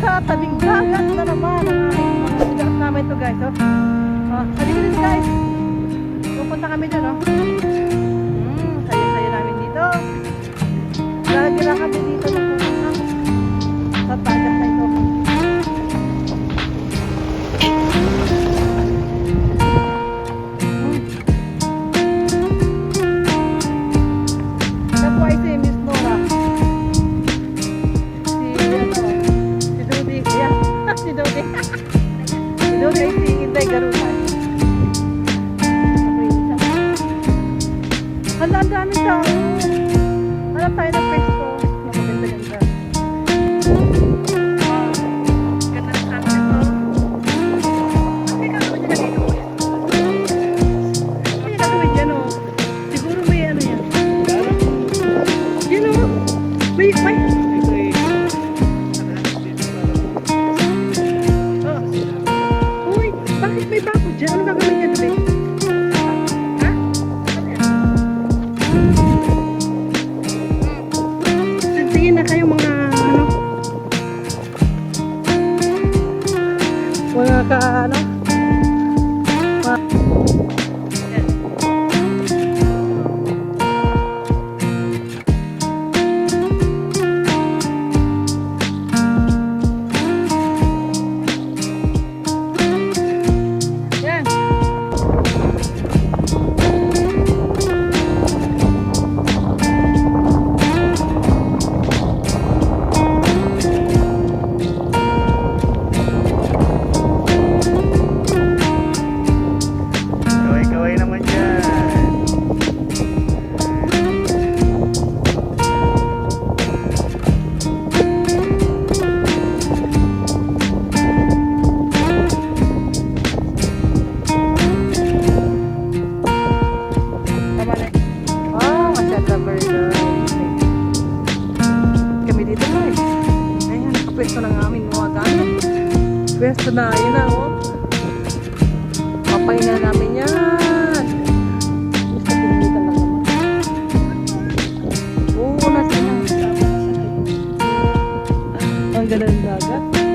sa tabing dagat na naman ang aming mga sigat namin ito guys. Halika din guys. Pupunta kami dyan saya-saya namin dito. Lagi na kami dito sa dagat na ito. Kapwa ito yung Miss Nora. Si Dodi. Yan. Si Dodi. Si Dodi ay si Inday Garutan. Hala, ang daming tao. Hanap tayo ng pwesto. Maganda-ganda. Ganda ng sunset to. Ano yung gagawin nila dito? Ano yung gagawin dyan siguro may ano yan. Yan may uy, bakit may bako dyan? Ano gagawin dyan doon? Tingin na kayo mga mga yan. Kaway-kaway naman dyan. Tama na. Masyadong burger. Kami dito guys. Ayan, nakapwesto ng aming mga gamit. Pwesto na, yun na papahinga namin yan. Basta pinitan lang naman. Oo, nasa na. Ang ganda ng dagat.